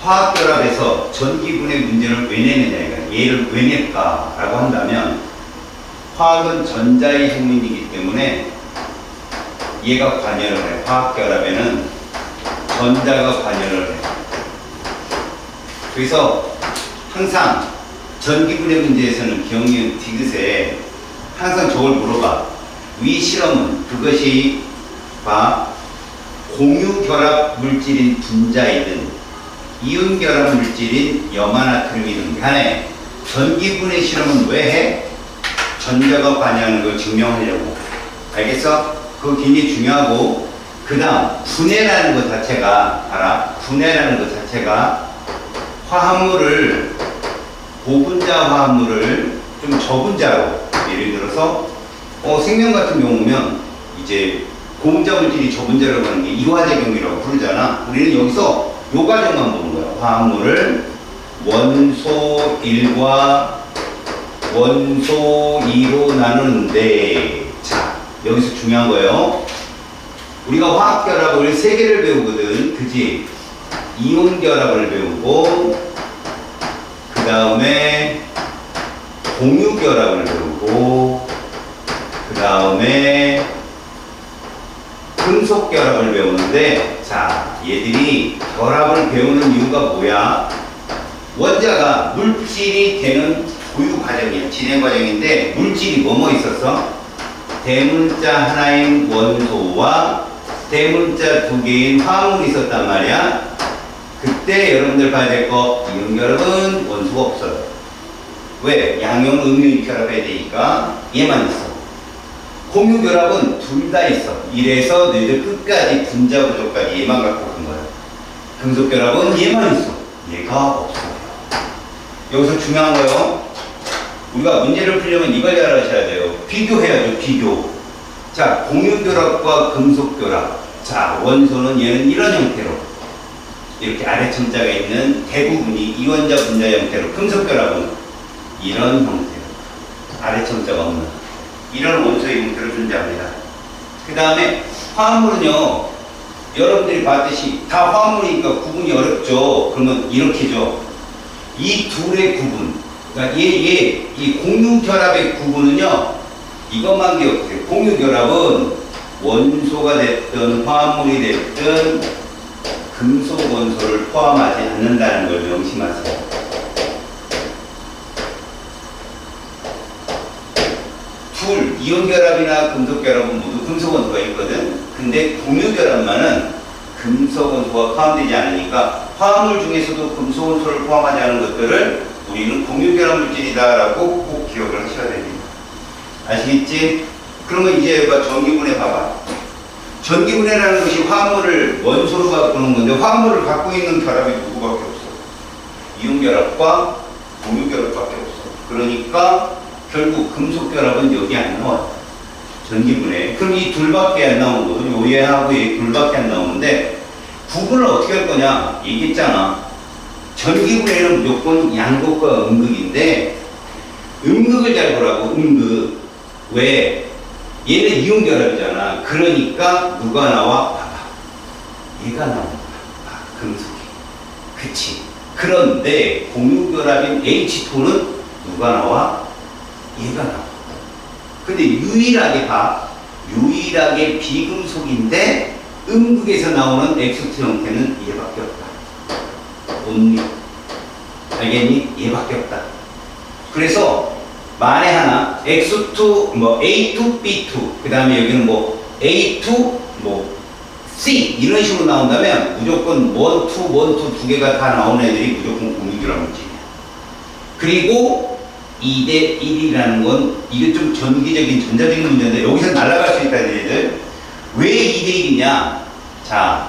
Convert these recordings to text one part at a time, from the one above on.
화학결합에서 전기분해 문제를 왜 내느냐, 얘를 왜 낼까라고 한다면, 화학은 전자의 핵문이기 때문에 얘가 관여를 해. 화학결합에는 전자가 관여를 해. 그래서 항상 전기분해 문제에서는 기억니은 디귿에 항상 저걸 물어봐. 위 실험은 그것이 공유결합 물질인 분자이든 이온결합 물질인 염화나트륨이든 간에 전기분해 실험은 왜 해? 전자가 관여하는 걸 증명하려고. 알겠어? 그거 굉장히 중요하고, 그 다음 분해라는 것 자체가 알아? 분해라는 것 자체가 화합물을, 고분자 화합물을 좀 저분자로, 예를 들어서 생명 같은 경우면 이제 고분자 물질이 저분자라고 하는 게 이화작용이라고 부르잖아. 우리는 여기서 요 과정만 보는 거야. 화합물을 원소 1과 원소 2로 나누는데, 자, 여기서 중요한 거예요. 우리가 화학결합을 3개를 배우거든. 그지? 이온결합을 배우고, 그 다음에 공유결합을 배우고, 그 다음에 금속결합을 배우는데, 자, 얘들이 결합을 배우는 이유가 뭐야? 원자가 물질이 되는 고유 과정이야. 진행 과정인데, 물질이 뭐뭐 있었어? 대문자 하나인 원소와 대문자 2개인 화합물이 있었단 말이야. 그때 여러분들 봐야 될 거, 이온결합은 원소가 없어요. 왜? 양용, 음용 결합해야 되니까 얘만 있어. 공유결합은 둘 다 있어. 이래서 너희들 끝까지 분자 구조까지 얘만 갖고 간 거야. 금속결합은 얘만 있어. 얘가 없어요. 여기서 중요한 거요. 우리가 문제를 풀려면 이걸 잘 아셔야 돼요. 비교해야죠. 비교. 자, 공유결합과 금속결합. 자, 원소는 얘는 이런 형태로 이렇게 아래첨자가 있는 대부분이 이원자 분자 형태로, 금속결합은 이런 형태로 아래첨자가 없는 이런 원소의 형태로 존재합니다. 그 다음에 화합물은요, 여러분들이 봤듯이 다 화합물이니까 구분이 어렵죠. 그러면 이렇게죠. 이 둘의 구분, 그러니까 이 공유결합의 구분은요, 이것만 기억해요. 공유결합은 원소가 됐든 화합물이 됐든 금속 원소를 포함하지 않는다는 걸 명심하세요. 둘, 이온결합이나 금속결합은 모두 금속 원소가 있거든. 근데 공유결합만은 금속 원소가 포함되지 않으니까 화합물 중에서도 금속 원소를 포함하지 않은 것들을 우리는 공유결합 물질이다라고 꼭 기억을 하셔야 됩니다. 아시겠지? 그러면 이제 전기분해 봐봐. 전기분해라는 것이 화합물을 원소로 바꾸는 건데, 화합물을 갖고 있는 결합이 누구밖에 없어? 이온결합과 공유결합밖에 없어. 그러니까 결국 금속결합은 여기 안 나와요. 전기분해. 그럼 이 둘밖에 안 나온 거거든. 요 얘하고 얘 둘밖에 안 나오는데, 구분을 어떻게 할 거냐? 얘기했잖아. 전기분해는 무조건 양극과 음극인데, 음극을 잘 보라고. 음극. 왜? 얘는 이온결합이잖아. 그러니까 누가 나와? 봐봐. 얘가 나온다. 금속이. 그치. 그런데 공유결합인 H2는 누가 나와? 얘가 나와. 근데 유일하게 봐. 유일하게 비금속인데 음극에서 나오는 X2 형태는 얘밖에 없다. only. 알겠니? 얘밖에 없다. 그래서 만에 하나 X2, A2, B2, 그 다음에 여기는 A2, C 이런 식으로 나온다면 무조건 1, 2 두 개가 다 나오는 애들이 무조건 공유결합 물질이야. 그리고 2대 1이라는 건 이게 좀 전기적인 전자적인 문제인데, 여기서 날아갈 수 있다는 얘기들. 왜 2대 1이냐? 자,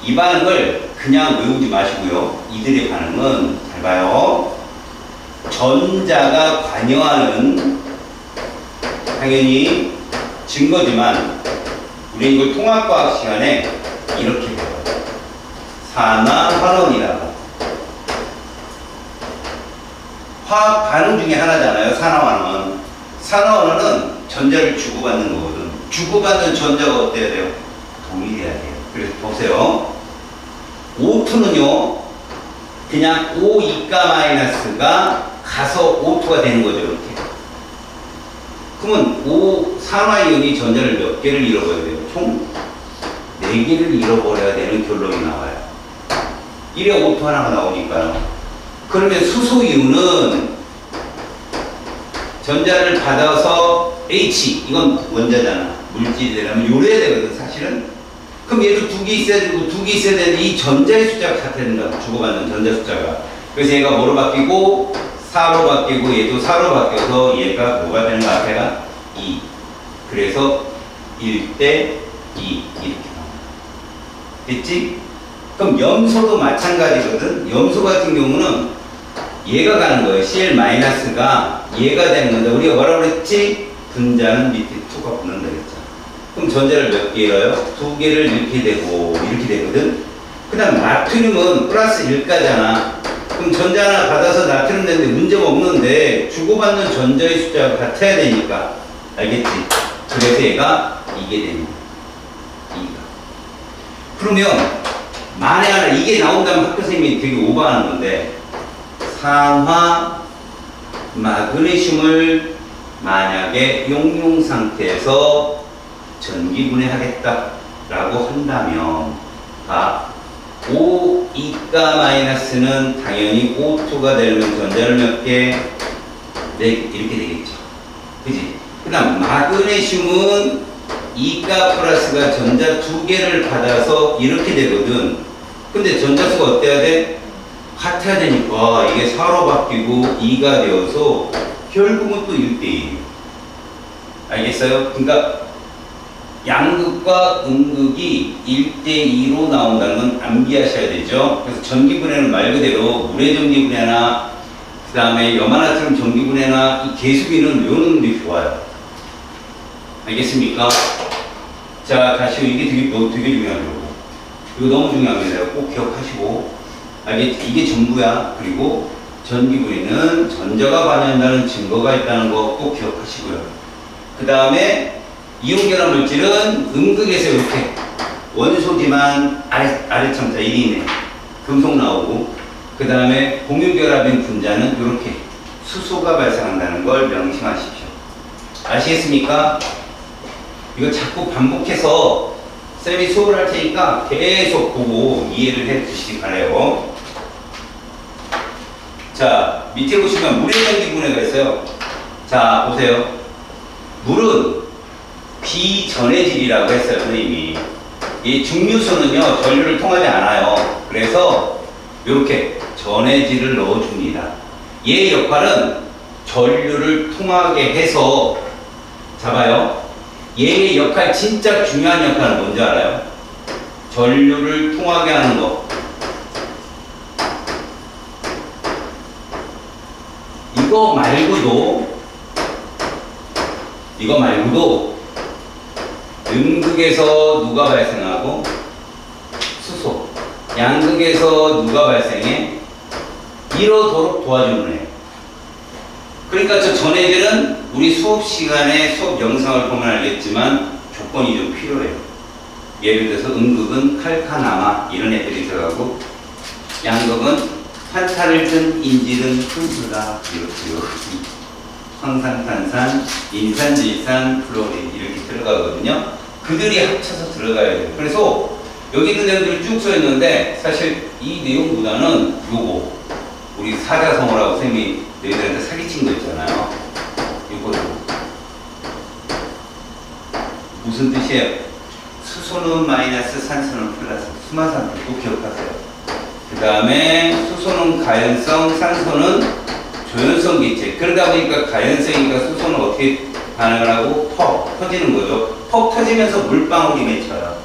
이 반응을 그냥 외우지 마시고요. 이들의 반응은 잘 봐요. 전자가 관여하는, 당연히 증거지만 우리 이걸 통합과학 시간에 이렇게 배워요. 산화환원이라고. 화학 반응 중에 하나잖아요. 산화환원. 산화환원은 전자를 주고받는 거거든. 주고받는 전자가 어때야 돼요? 동일해야 돼요. 그래서 보세요. O2는요, 그냥 O2가 마이너스가 가서 O2가 되는 거죠. 이렇게. 그러면 산화이온이 전자를 몇 개를 잃어버려야 돼요? 총 4개를 잃어버려야 되는 결론이 나와요. 이래 O2 하나가 나오니까요. 그러면 수소이온은 전자를 받아서 H, 이건 원자잖아. 물질이 되려면 요래야 되거든, 사실은. 그럼 얘도 2개 있어야 되고, 2개 있어야 되는데, 이 전자의 숫자가 같아야 된다고, 주고받는 전자 숫자가. 그래서 얘가 뭐로 바뀌고, 4로 바뀌고, 얘도 4로 바뀌어서 얘가 뭐가 되는 거 같아요? 2. 그래서 1대 2. 이렇게 나옵니다. 됐지? 그럼 염소도 마찬가지거든. 염소 같은 경우는 얘가 가는 거예요. Cl-가 얘가 되는 건데, 우리가 뭐라고 그랬지? 분자는 밑에 2가 붙는다 그랬잖아. 그럼 전자를 몇 개 잃어요? 2개를 이렇게 되고, 이렇게 되거든. 그 다음 나트륨은 플러스 1가잖아. 그럼 전자 하나 받아서 나트륨 되는데 문제가 없는데, 주고받는 전자의 숫자가 같아야 되니까. 알겠지? 그래서 얘가 이게 됩니다. 2가. 그러면, 만에 하나 이게 나온다면 학교 선생님이 되게 오버하는 건데, 산화 마그네슘을 만약에 용융 상태에서 전기분해하겠다라고 한다면, O2가 마이너스는 당연히 O2가 되면 전자를 몇 개? 4개 이렇게 되겠죠. 그지? 그 다음 마그네슘은 2가 플러스가 전자 2개를 받아서 이렇게 되거든. 근데 전자수가 어때야 돼? 같아야 되니까 이게 4로 바뀌고 2가 되어서 결국은 또 1대1. 알겠어요? 그러니까 양극과 음극이 1대2로 나온다는 건 암기하셔야 되죠. 그래서 전기분해는 말 그대로 물의 전기분해나 그 다음에 염화나트륨 전기분해나 이 계수비는 외우는 게 좋아요. 알겠습니까? 자, 다시 이게 되게 중요하죠. 이거 너무 중요합니다. 꼭 기억하시고. 알겠지? 이게 전부야. 그리고 전기분해는 전자가 반응한다는 증거가 있다는 거 꼭 기억하시고요. 그 다음에 이온결합 물질은 음극에서 이렇게 원소지만 아래 첨자 1이네. 금속 나오고, 그 다음에 공유결합인 분자는 이렇게 수소가 발생한다는 걸 명심하십시오. 아시겠습니까? 이거 자꾸 반복해서 쌤이 수업을 할 테니까 계속 보고 이해를 해 주시기 바라요. 자, 밑에 보시면 물의 전기분해가 있어요. 자, 보세요. 물은 비전해질이라고 했어요, 선생님이. 이 중류수는요, 전류를 통하지 않아요. 그래서 이렇게 전해질을 넣어줍니다. 얘의 역할은 전류를 통하게 해서, 잡아요. 얘의 역할, 진짜 중요한 역할은 뭔지 알아요? 전류를 통하게 하는 거. 이거 말고도 음극에서 누가 발생하고 수소, 양극에서 누가 발생해? 이러도록 도와주는 애예요. 그러니까 저 전해질은 우리 수업 시간에 수업 영상을 보면 알겠지만 조건이 좀 필요해요. 예를 들어서 음극은 칼카나마 이런 애들이 들어가고, 양극은 탄산을 든 인질은 풀수다 이렇게요. 황산탄산, 인산질산, 플로린 이렇게 들어가거든요. 그들이 합쳐서 들어가야 돼요. 그래서 여기 있는 내용들이 쭉 써있는데 사실 이 내용보다는 요거 우리 사자성어라고 쌤이 너희들한테 사기친 거 있잖아요. 이거 무슨 뜻이에요? 수소는 마이너스, 산소는 플러스. 수마산도 꼭 기억하세요. 그 다음에 수소는 가연성, 산소는 조연성 기체. 그러다 보니까 가연성이니까 수소는 어떻게 반응을 하고 퍽 터지는 거죠. 퍽 터지면서 물방울이 맺혀요.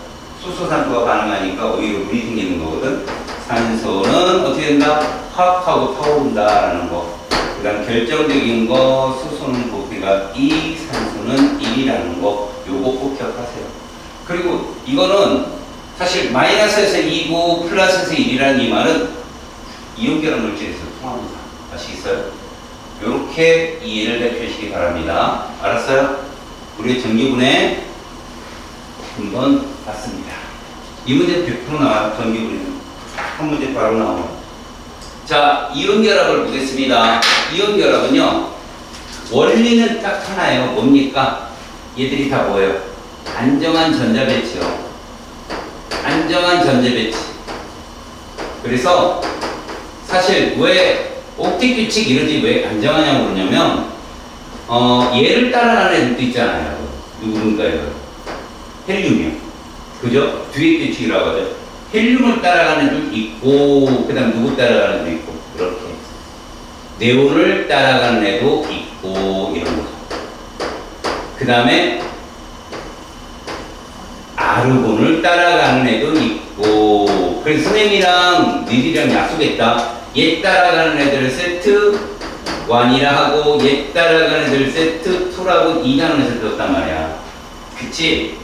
수소, 산소가 반응하니까 오히려 물이 생기는 거거든. 산소는 어떻게 된다? 확 하고 타오른다라는 거. 그 다음 결정적인 거, 수소는 부피가 2, 산소는 1이라는 거. 요거 꼭 기억하세요. 그리고 이거는 사실 마이너스에서 2고 플러스에서 1이라는 이 말은 이온결합 물질에서 통합니다. 아시겠어요? 이렇게 이해를 해주시기 바랍니다. 알았어요? 우리 전기분해 한번 봤습니다. 이 문제 100% 나와요. 전기분해는. 한 문제 바로 나와요. 자, 이온결합을 보겠습니다. 이온결합은요, 원리는 딱 하나예요. 뭡니까? 얘들이 다 뭐예요? 안정한 전자배치요. 안정한 전자배치. 그래서 사실 왜 옵틱 규칙 이러지 왜 안정하냐고 그러냐면 얘를 따라가는 애들도 있잖아요. 누굽니까 이거? 헬륨이요. 그죠? 듀엣 규칙이라고 하죠. 헬륨을 따라가는 애도 있고 그 다음 누구 따라가는 애도 있고 이렇게 네온을 따라가는 애도 있고 이런 거죠. 그 다음에 아르곤을 따라가는 애도 있고 그래서 선생님이랑 니들이랑 약속했다. 얘 따라가는 애들을 세트 1이라 하고 얘 따라가는 애들 세트 2라고 2라는 애를 뒀단 말이야. 그치?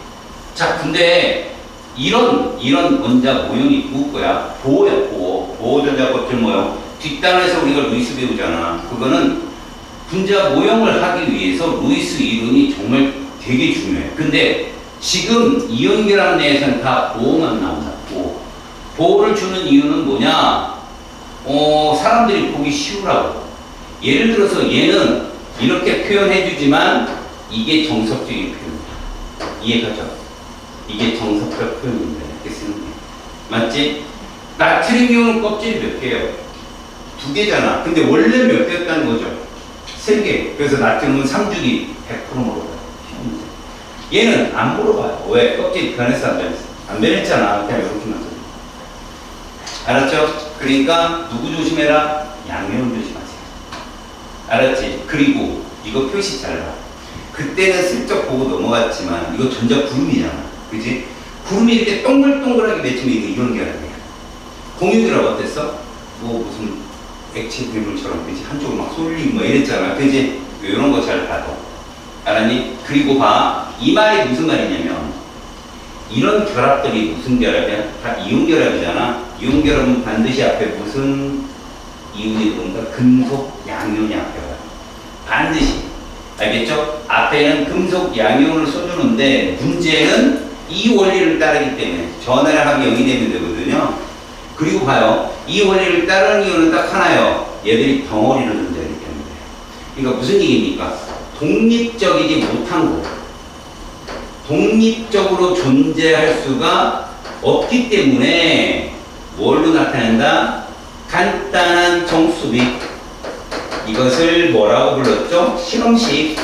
자, 근데 이런 원자 모형이 누구 거야? 보호야, 보호. 보호전자 껍질 모형. 뒷단에서 우리가 루이스 배우잖아. 그거는 분자 모형을 하기 위해서 루이스 이론이 정말 되게 중요해. 근데 지금 이온결합 내에서는 다 보호만 나온다. 보호를 주는 이유는 뭐냐? 사람들이 보기 쉬우라고. 예를 들어서 얘는 이렇게 표현해주지만 이게 정석적인 표현이야. 이해가죠? 이게 정석적 표현입니다. 이렇게 쓰는 게. 맞지? 나트륨 이온 껍질이 몇 개예요? 2개잖아. 근데 원래 몇 개였다는 거죠? 3개. 그래서 나트륨은 3주기 100% 물어봐요. 얘는 안 물어봐요. 왜? 껍질 변했어, 안 변했어? 안 변했잖아. 그냥 이렇게만 써. 알았죠? 그러니까 누구 조심해라? 양면 조심하세요. 알았지? 그리고 이거 표시 잘 봐. 그때는 슬쩍 보고 넘어갔지만 이거 전자 구름이잖아. 그지? 구름이 이렇게 동글동글하게 맺히면 이거 이온결합이야. 공유결합 어땠어? 뭐 무슨 액체 괴물처럼 그지? 한쪽으로 막 쏠리고 뭐 이랬잖아. 그지? 이런 거 잘 봐도. 알았니? 그리고 봐. 이 말이 무슨 말이냐면 이런 결합들이 무슨 결합이야? 다 이온결합이잖아. 이온결합은 반드시 앞에 무슨 이온이 들어온다? 금속 양이온이 앞에 와요. 반드시. 알겠죠? 앞에는 금속 양이온을 써주는데 문제는 이 원리를 따르기 때문에 전하를 하면 0이 되면 되거든요. 그리고 봐요. 이 원리를 따르는 이유는 딱 하나요. 얘들이 덩어리로 존재하기 때문에. 그러니까 무슨 얘기입니까? 독립적이지 못한 거. 독립적으로 존재할 수가 없기 때문에 뭘로 나타낸다? 간단한 정수비. 이것을 뭐라고 불렀죠? 실험식.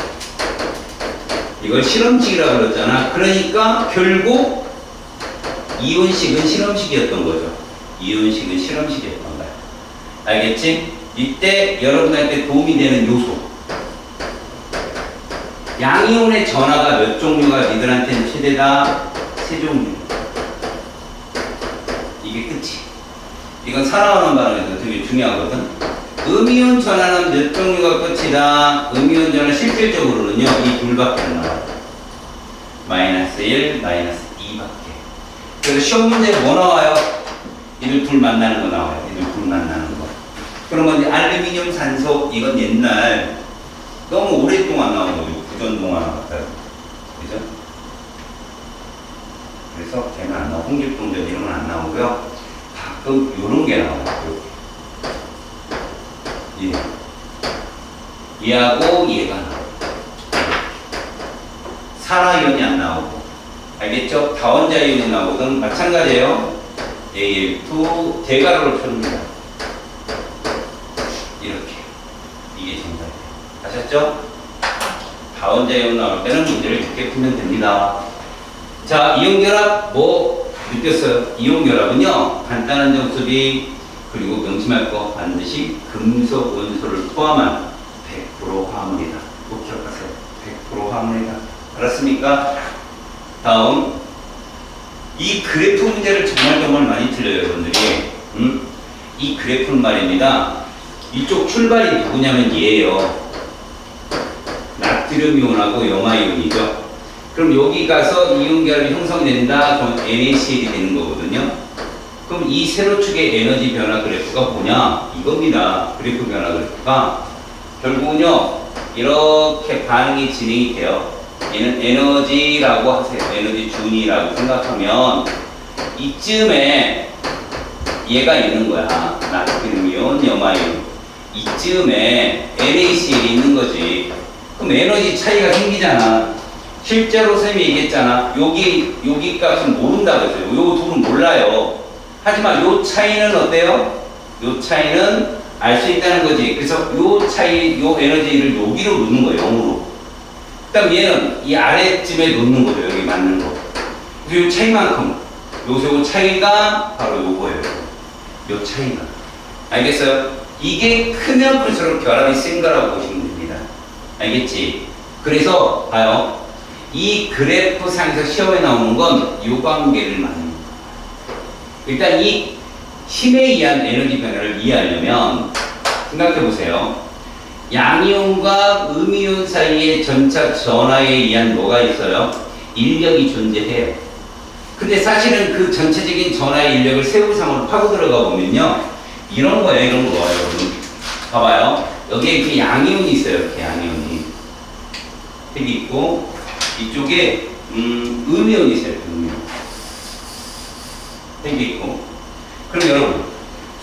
이걸 실험식이라고 불렀잖아. 그러니까 결국 이온식은 실험식이었던 거죠. 이온식은 실험식이었던 거야. 알겠지? 이때 여러분한테 도움이 되는 요소. 양이온의 전하가 몇 종류가 니들한테는 최대다? 3종류. 이게 끝이. 이건 살아오는 바람에서 되게 중요하거든. 음이온 전하는 몇 종류가 끝이다? 음이온 전하 실질적으로는요, 이 둘밖에 안 나와요. -1, -2밖에. 그래서 시험 문제에 뭐 나와요? 이들 둘 만나는 거 나와요. 이들 둘 만나는 거. 그러면 이제 알루미늄 산소, 이건 옛날 너무 오랫동안 나온 거죠. 구전동화 같아요. 그죠? 그래서 걔는 안 나오고, 홍길동전 이런 건 안 나오고요. 가끔 요런 게 나와요. 예. 얘하고 얘가 나와요. 산화이온이 안 나오고. 알겠죠? 다원자 이온이 나오든 마찬가지예요. AL2 대가로를 펴줍니다. 이렇게. 이게 정답이에요. 아셨죠? 다원자 이온 나올 때는 문제를 이렇게 풀면 됩니다. 자, 이온결합 뭐 느꼈어요? 이온결합은요, 간단한 정수비, 그리고 명심할 거 반드시 금속 원소를 포함한 100% 화합물이다. 꼭 기억하세요. 100% 화합물이다. 알았습니까? 다음, 이 그래프 문제를 정말 많이 틀려요, 여러분들이. 이 그래프는 말입니다. 이쪽 출발이 누구냐면 얘예요. 나트륨 이온하고 염화 이온이죠. 그럼 여기 가서 이온결합이 형성된다. 그럼 NaCl이 되는 거거든요. 그럼 이 세로축의 에너지 변화 그래프가 뭐냐? 이겁니다. 그래프 변화 그래프가 결국은요, 이렇게 반응이 진행이 돼요. 얘는 에너지라고 하세요. 에너지 준이라고 생각하면 이쯤에 얘가 있는 거야. 나트륨이온, 염화이온. 이쯤에 NaCl이 있는 거지. 그럼 에너지 차이가 생기잖아. 실제로 쌤이 얘기했잖아. 여기 값은 모른다고 했어요. 요 둘은 몰라요. 하지만 요 차이는 어때요? 요 차이는 알 수 있다는 거지. 그래서 요 차이, 요 에너지를 여기로 놓는 거예요. 0으로. 그다음 얘는 이 아래쯤에 놓는 거죠. 여기 맞는 거. 그래서 요 차이만큼. 요 차이가 바로 요거예요. 요 차이가. 알겠어요? 이게 크면 클수록 결합이 센 거라고 보시면 됩니다. 알겠지? 그래서 봐요. 이 그래프 상에서 시험에 나오는 건 이 관계를 맞는 거예요. 일단 이 힘에 의한 에너지 변화를 이해하려면 생각해 보세요. 양이온과 음이온 사이의 전차 전하에 의한 뭐가 있어요? 인력이 존재해요. 근데 사실은 그 전체적인 전하의 인력을 세부상으로 파고 들어가 보면요. 이런 거예요, 이런 거. 여러분. 봐봐요. 여기에 이렇게 양이온이 있어요, 이렇게 양이온이. 여기 있고, 이쪽에, 음이온이 있어요, 음이온. 여기 있고. 그럼 여러분,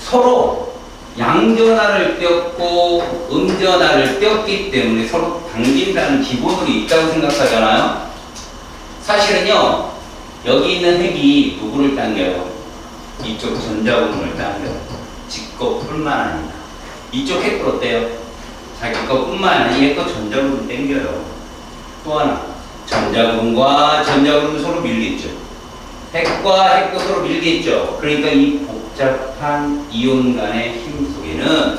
서로 양전하를 떼었고, 음전하를 떼었기 때문에 서로 당긴다는 기본으로 있다고 생각하잖아요? 사실은요, 여기 있는 핵이 누구를 당겨요? 이쪽 전자구름을 당겨요. 지 것뿐만 아니라 이쪽 핵도 어때요? 자기 것뿐만 아니라 얘 거 전자구름 당겨요. 또 하나 전자구름과 전자구름 서로 밀겠죠. 핵과 핵도 서로 밀겠죠. 그러니까 이 복잡한 이온 간의 힘 속에는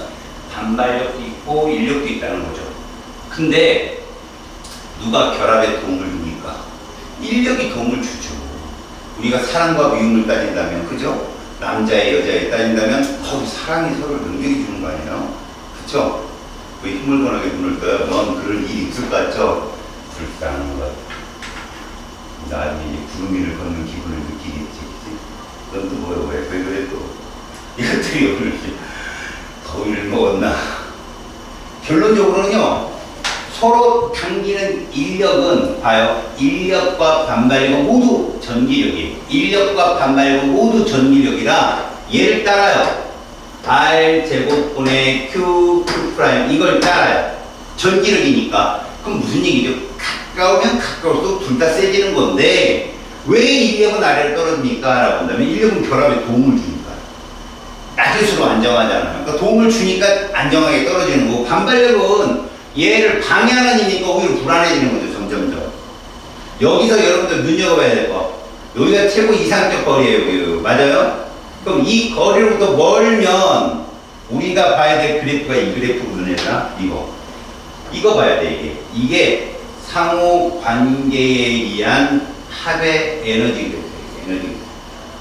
반발력도 있고 인력도 있다는 거죠. 근데 누가 결합에 도움을 줍니까? 인력이 도움을 주죠. 우리가 사랑과 미움을 따진다면, 그죠? 남자의 여자에 따진다면 거기 사랑이 서로 능력이 주는 거 아니에요? 그쵸? 왜 힘을 권하게 눈을 떠요? 넌 그런 일이 있을 것 같죠? 불쌍한 것. 나중에 이제 구름 위를 걷는 기분을 느끼겠지. 넌 또 뭐야? 왜 그래 또? 이것들이 오늘 더위를 먹었나? 결론적으로는요. 서로 당기는 인력은 봐요. 인력과 반발력은 모두 전기력이에요. 인력과 반발력은 모두 전기력이라 얘를 따라요. R제곱분의 Q, Q' 이걸 따라요. 전기력이니까. 그럼 무슨 얘기죠? 가까우면 가까울수록 둘 다 세지는 건데 왜 인력은 아래로 떨어집니까? 라고 한다면 인력은 결합에 도움을 주니까. 낮을수록 안정하잖아요. 그러니까 도움을 주니까 안정하게 떨어지는 거고, 반발력은 얘를 방해하는 힘이니까 오히려 불안해지는 거죠, 점점점. 여기서 여러분들 눈여겨봐야 될 거. 여기가 최고 이상적 거리예요, 여기. 맞아요? 그럼 이 거리로부터 멀면 우리가 봐야 될 그래프가 이 그래프거든요, 이거. 이거 봐야 돼, 이게. 이게 상호 관계에 의한 합의 에너지 그래프예요, 에너지.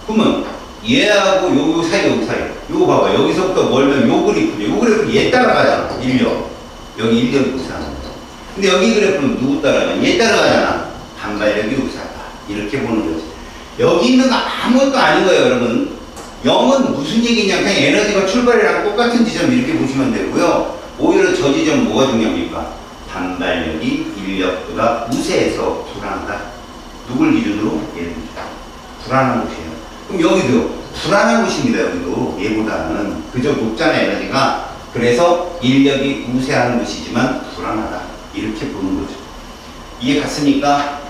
그러면 얘하고 요 사이, 요 사이. 요거 봐봐. 여기서부터 멀면 요 그래프죠. 요 그래프 얘 따라가잖아, 인력. 여기 인력이 우사하는 거죠. 근데 여기 그래프는 누구 따라가냐? 얘 따라가잖아. 반발력이 우사하다. 이렇게 보는 거지. 여기 있는 거 아무것도 아닌 거예요, 여러분. 0은 무슨 얘기냐? 그냥 에너지가 출발이랑 똑같은 지점 이렇게 보시면 되고요. 오히려 저 지점 뭐가 중요합니까? 반발력이 인력보다 우세해서 불안하다. 누굴 기준으로? 얘를 불안한 곳이에요. 그럼 여기도 불안한 곳입니다, 여기도. 얘보다는. 그저 높잖아요, 에너지가. 그래서 인력이 우세한 것이지만 불안하다. 이렇게 보는 거죠. 이해 갔습니까?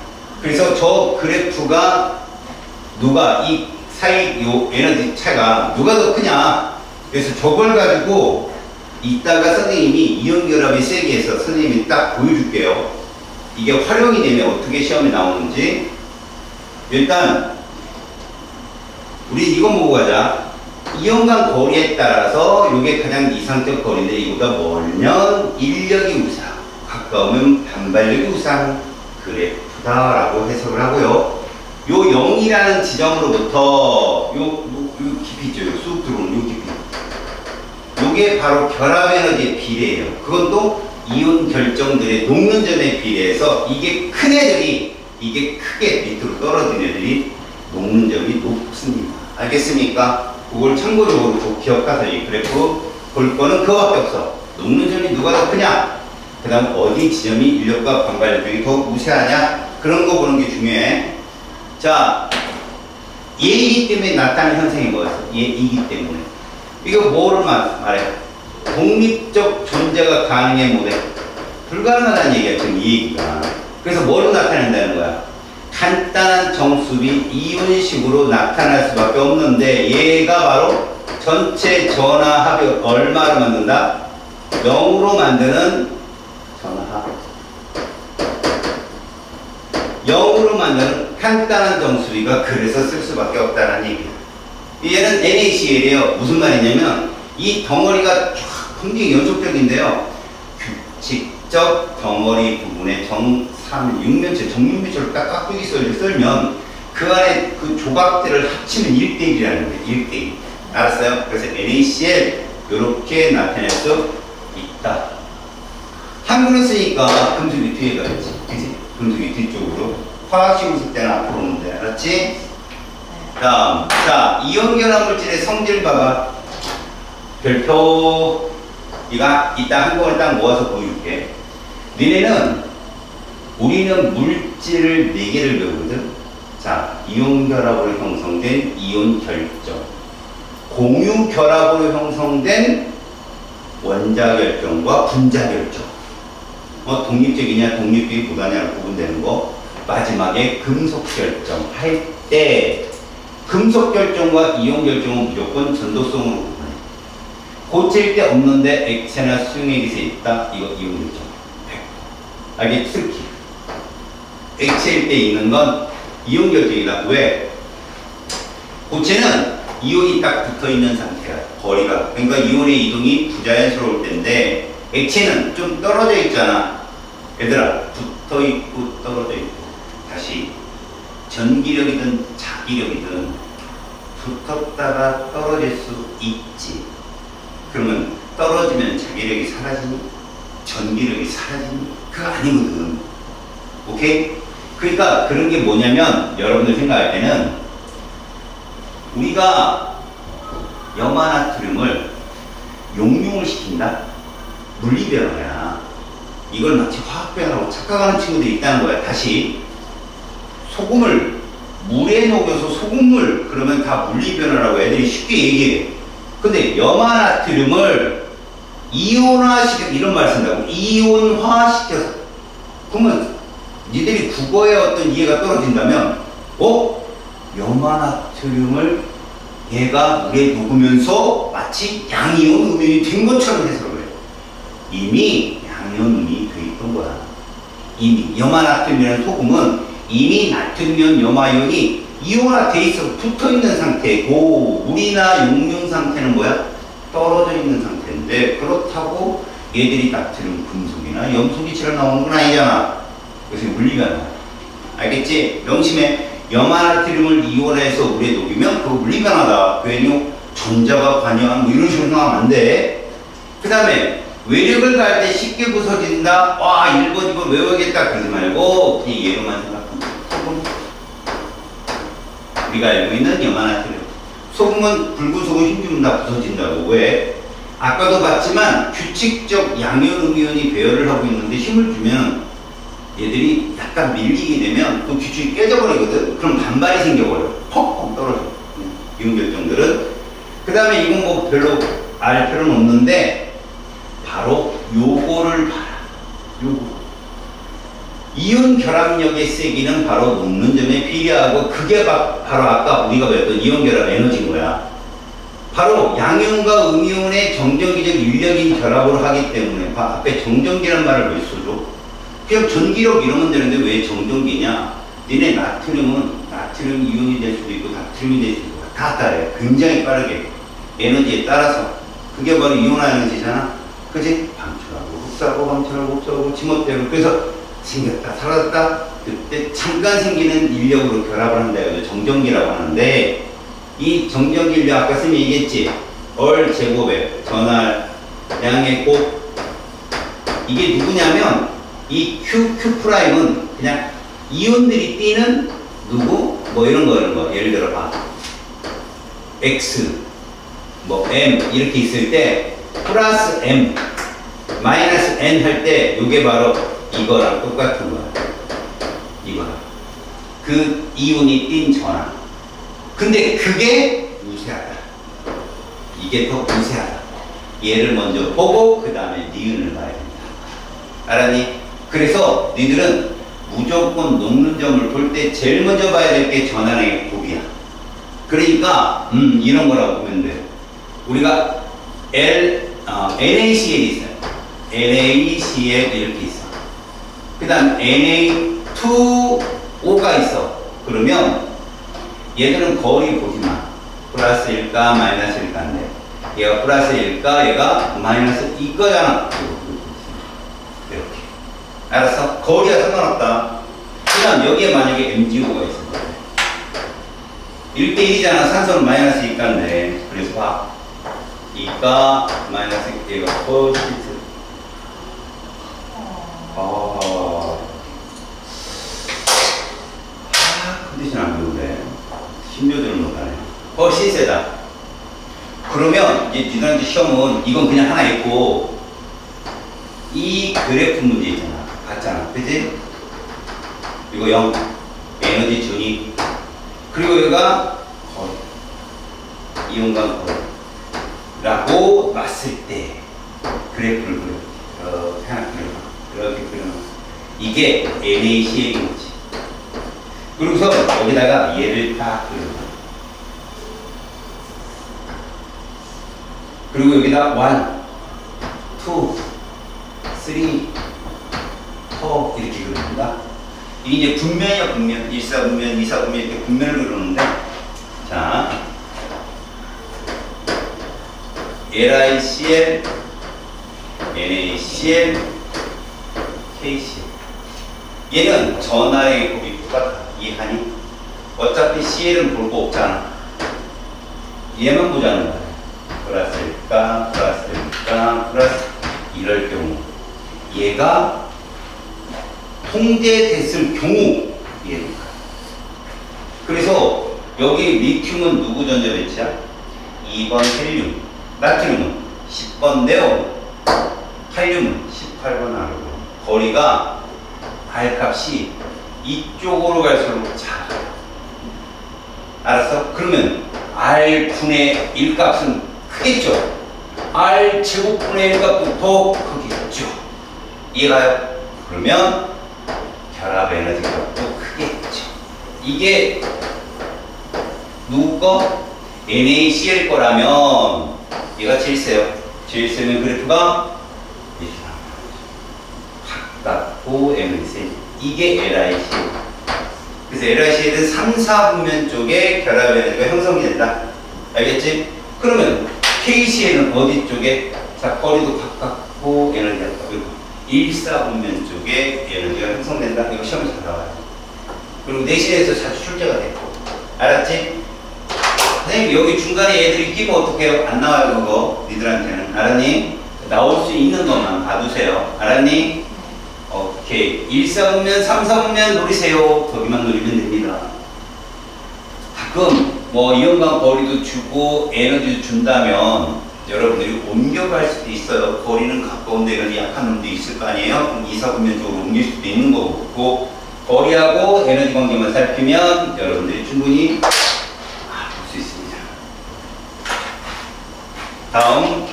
그래서 저 그래프가 누가 이 사이 요 에너지 차가 누가 더 크냐? 그래서 저걸 가지고 이따가 선생님이 이온 결합이 세게 해서 선생님이 딱 보여줄게요. 이게 활용이 되면 어떻게 시험에 나오는지. 일단 우리 이거 보고 가자. 이온 간 거리에 따라서 이게 가장 이상적 거리인데 이보다 멀면 인력이 우상, 가까우면 반발력이 우상 그래프다라고 해석을 하고요. 요 0이라는 지점으로부터 요 깊이 있죠. 쑥 들어오는 요 깊이. 요게 바로 결합 에너지의 비례예요. 그건 또 이온 결정들의 녹는 점에 비례해서 이게 큰 애들이 이게 크게 밑으로 떨어진 애들이 녹는 점이 높습니다. 알겠습니까? 그걸 참고적으로 꼭 기억하세요. 이 그래프 볼 거는 그거밖에 없어. 녹는 점이 누가 더 크냐? 그 다음 어디 지점이 인력과 반발력 중에 더 우세하냐? 그런 거 보는 게 중요해. 자, 얘이기 때문에 나타나는 현상인 거였어. 얘이기 때문에. 이거 뭐를 말해? 독립적 존재가 가능해 못해? 불가능하다는 얘기야, 지금 이 얘기가. 그래서 뭐로 나타낸다는 거야? 간단한 정수비 이온식으로 나타날 수밖에 없는데 얘가 바로 전체 전하합이 얼마로 만든다? 0으로 만드는 전하합. 0으로 만드는 간단한 정수비가 그래서 쓸 수밖에 없다는 얘기야. 얘는 NaCl이에요. 무슨 말이냐면 이 덩어리가 굉장히 연속적인데요. 규칙적 덩어리 부분에 정육면체, 정육면체를 딱 깍두기 썰면 그 안에 그 조각들을 합치면 1대1이라는 거예요. 1대1. 알았어요? 그래서 NaCl 이렇게 나타낼 수 있다. 한글을 쓰니까 금속이 뒤에 가야지. 그치? 금속이 뒤쪽으로. 화학식으로 쓸 때는 앞으로 오는데. 알았지? 다음. 자, 이온 결합 물질의 성질 봐봐. 별표. 이거 이따 한꺼번에 딱 모아서 보여줄게. 우리는 물질을 4개를 배우거든. 자, 이온 결합으로 형성된 이온 결정, 공유 결합으로 형성된 원자 결정과 분자 결정. 독립적이냐 독립적이보다냐로 구분되는 거. 마지막에 금속 결정 할 때 금속 결정과 이온 결정은 무조건 전도성으로 구분해. 고칠 데 없는데 액체나 수용의 기세 있다. 이거 이온 결정 100%. 알겠지? 액체일 때 있는 건 이온 결정이다. 왜? 고체는 이온이 딱 붙어 있는 상태야. 거리가. 그러니까 이온의 이동이 부자연스러울 텐데 액체는 좀 떨어져 있잖아. 얘들아, 붙어 있고 떨어져 있고. 다시 전기력이든 자기력이든 붙었다가 떨어질 수 있지. 그러면 떨어지면 자기력이 사라지니? 전기력이 사라지니? 그거 아니거든. 오케이? 그러니까 그런 게 뭐냐면 여러분들 생각할 때는 우리가 염화나트륨을 용융을 시킨다? 물리변화야. 이걸 마치 화학변화라고 착각하는 친구들이 있다는 거야. 다시 소금을 물에 녹여서 소금물 그러면 다 물리변화라고 애들이 쉽게 얘기해. 근데 염화나트륨을 이온화시켜 이런 말 쓴다고. 이온화시켜서 그러면 니들이 국어의 어떤 이해가 떨어진다면 염화나트륨을 얘가 물에 녹으면서 마치 양이온 음이온이 된 것처럼 해석을 해요. 이미 양이온 음이 돼 있던 거야. 이미 염화나트륨이라는 소금은 이미 나트륨이온 염화이온이 이온화돼 있어 붙어 있는 상태고 물이나 용융 상태는 뭐야? 떨어져 있는 상태인데 그렇다고 얘들이 나트륨 금속이나 염소기체로 나오는 건 아니잖아. 그래서 물리변화. 알겠지? 명심해. 염화나트륨을 이온화해서 물에 녹이면 그거 물리변화다. 괜히 전자가 관여한 뭐 이런 식으로 생각하면 안 돼. 그 다음에 외력을 가할 때 쉽게 부서진다. 와 1번 이거 외워야겠다. 그러지 말고 그냥 예로만 생각하면 소금. 우리가 알고 있는 염화나트륨. 소금은 붉은 소금 힘주면 다 부서진다고. 왜? 아까도 봤지만 규칙적 양이온 음이온이 배열을 하고 있는데 힘을 주면 얘들이 약간 밀리게 되면 또 규칙이 깨져버리거든. 그럼 반발이 생겨버려. 퍽퍽 떨어져. 이온 결정들은. 그 다음에 이건 뭐 별로 알 필요는 없는데 바로 요거를 봐라. 요거. 이온 결합력의 세기는 바로 녹는 점에 비례하고 그게 바로 아까 우리가 배웠던 이온 결합 에너지인 거야. 바로 양이온과 음이온의 정전기적 인력인 결합을 하기 때문에 앞에 정전기란 말을 왜 써줘? 그냥 전기력 이러면 되는데 왜 정전기냐? 니네 나트륨은 나트륨 이온이 될 수도 있고 나트륨이 될 수도 있고 다 따라요. 굉장히 빠르게 에너지에 따라서. 그게 바로 이온화 에너지잖아. 그지? 방출하고 흡수하고 방출하고 흡수하고 지멋대로. 그래서 생겼다 사라졌다. 그때 잠깐 생기는 인력으로 결합을 한다 해서 정전기라고 하는데 이 정전기 인력 아까 쌤이 얘기했지. 얼 제곱에 전하량의 곱. 이게 누구냐면 이 Q''은 그냥 이온들이 띄는 누구? 뭐 이런 거. 예를 들어 봐. X, 뭐 M 이렇게 있을 때 플러스 M, 마이너스 N 할 때 이게 바로 이거랑 똑같은 거야. 이거랑. 그 이온이 띈 전하. 근데 그게 우세하다. 이게 더 우세하다. 얘를 먼저 보고 그 다음에 니은을 봐야 된다. 알았니? 그래서 니들은 무조건 녹는 점을 볼 때 제일 먼저 봐야 될 게 전환의 곱이야. 그러니까 이런 거라고 보면 돼. 우리가 NaCl 있어요. NaCl 이렇게 있어. 그 다음 Na2O가 있어. 그러면 얘들은 거리 보지마. 플러스일까 마이너스일까인데 얘가 플러스일까 얘가 마이너스 이거잖아. 이렇게. 알았어? 거리가 상관없다. 그 다음 여기에 만약에 MgO가 있어. 1대1이잖아. 산소는 마이너스 이가인데. 그래서 봐. 이가 마이너스 얘가 포지티브. 컨디션 안 좋은데. 힘조절을 못하네. 훨씬 세다. 그러면 이제 니들한테 시험은 이건 그냥 하나 있고 이 그래프 문제 있잖아. 봤잖아. 그치? 이거 0. 에너지 준위. 그리고 여기가 거리. 이온간 거리라고 놨을 때 그래프를 그려. 이렇게 하나 그려봐. 이렇게 그려봐. 이게 NaCl인 거지. 그리고서 여기다가 얘를 딱 그려봐. 그리고 여기다 1, 2, 3, 4 이렇게 그려본다. 이게 이제 분면이야, 분면. 1사분면, 2사분면 이렇게 분면을 그려놓는데, 자, LiCl, NaCl, KCl. 얘는 전하의 곱이 똑같아. 이해하니? 어차피 CL은 볼 거 없잖아. 얘만 보자는 거야. 플러스일까, 플러스일까, 플러스. 이럴 경우. 얘가 통제됐을 경우 얘니까. 그래서 여기 리튬은 누구 전자 배치야? 2번 헬륨. 나트륨은 10번 네온. 칼륨은 18번 아르곤. 거리가 R 값이 이쪽으로 갈수록 작아요. 알았어? 그러면 R분의 1값은 크겠죠? R 제곱분의 1값도 더 크겠죠? 이해가요? 그러면 결합 에너지 값도 크겠죠? 이게 누구 거? NaCl 거라면 얘가 제일 세요. 제일 세면 그래프가 이렇게 가깝고 에너지 세. 이게 LiCl. 그래서 LiCl은 3, 4분면 쪽에 결합 에너지가 형성이 된다. 알겠지? 그러면 KCl은 어디 쪽에? 자, 거리도 가깝고 에너지가 가깝고 1, 4분면 쪽에 에너지가 형성된다. 이거 시험에서 나와요. 그리고 내신에서 자주 출제가 됐고. 알았지? 선생님 여기 중간에 얘들이 끼면 어떡해요? 안 나와요 그거. 니들한테는. 알았니? 나올 수 있는 것만 봐두세요. 알았니? 오케이. 1, 4분면, 3, 4분면 노리세요. 거기만 노리면 됩니다. 가끔 뭐 이온간 거리도 주고 에너지도 준다면 여러분들이 옮겨갈 수도 있어요. 거리는 가까운데 에너지 약한 놈도 있을 거 아니에요? 그럼 2, 4분면 쪽으로 옮길 수도 있는 거고. 그 거리하고 에너지 관계만 살피면 여러분들이 충분히 볼 수 있습니다. 다음.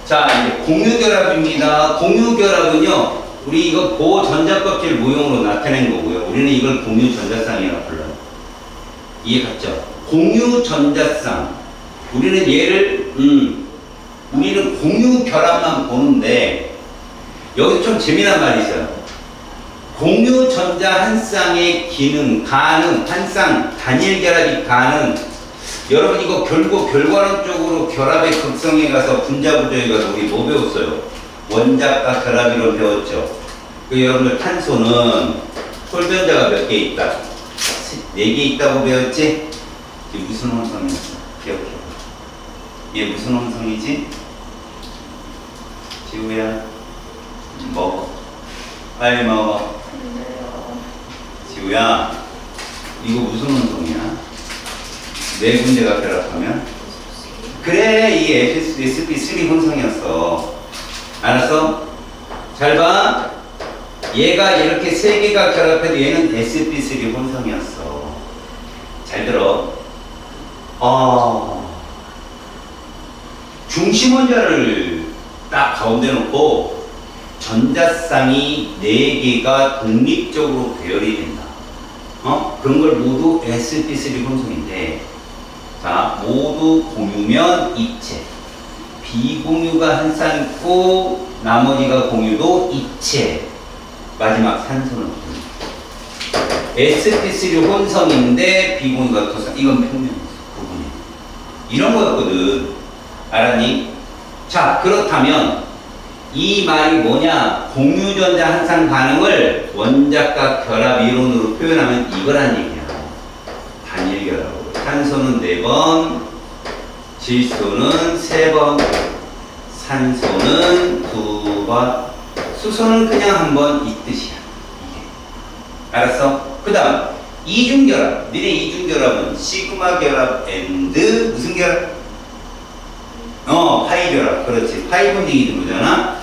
자, 이제 공유결합입니다. 공유결합은요, 우리 이거 고전자껍질 모형으로 나타낸 거고요. 우리는 이걸 공유전자쌍이라고 불러요. 이해 갔죠? 공유전자쌍. 우리는 얘를, 우리는 공유결합만 보는데, 여기 좀 재미난 말이 있어요. 공유전자 한 쌍의 기능, 가능, 한 쌍, 단일 결합이 가능. 여러분 이거 결국 결과론적으로 결합의 극성에 가서 분자부조에 가서 우리 뭐 배웠어요? 원자과 결합이론 배웠죠. 그 여러분들 탄소는 솔변자가 몇 개 있다? 4개 있다고 배웠지? 이게 무슨 혼성이었어? 기억해봐. 얘 무슨 혼성이지? 지우야 먹어. 빨리 먹어. 지우야 이거 무슨 혼성이야? 네 군데가 결합하면? 그래, 이 sp3 혼성이었어. 알았어? 잘 봐. 얘가 이렇게 세 개가 결합해도 얘는 sp3 혼성이었어. 잘 들어. 중심 원자를 딱 가운데 놓고 전자쌍이 4개가 독립적으로 배열이 된다. 그런 걸 모두 sp3 혼성인데, 자, 모두 공유면 입체. 비공유가 한 쌍 있고 나머지가 공유도 입체. 마지막 산소는 공유. sp3 혼성인데 비공유가 두 쌍. 이건 평면이었어. 부분이. 이런 거였거든. 알았니? 자, 그렇다면 이 말이 뭐냐? 공유전자 한 쌍 반응을 원자과 결합 이론으로 표현하면 이거란 얘기야. 단일 결합으로. 탄소는 4번, 질소는 3번, 산소는 2번, 수소는 그냥 1번 이 뜻이야. 이게. 알았어? 그 다음 이중결합. 니네 이중결합은 시그마 결합 앤드 무슨 결합? 파이 결합. 그렇지. 파이 본딩이 들어오잖아.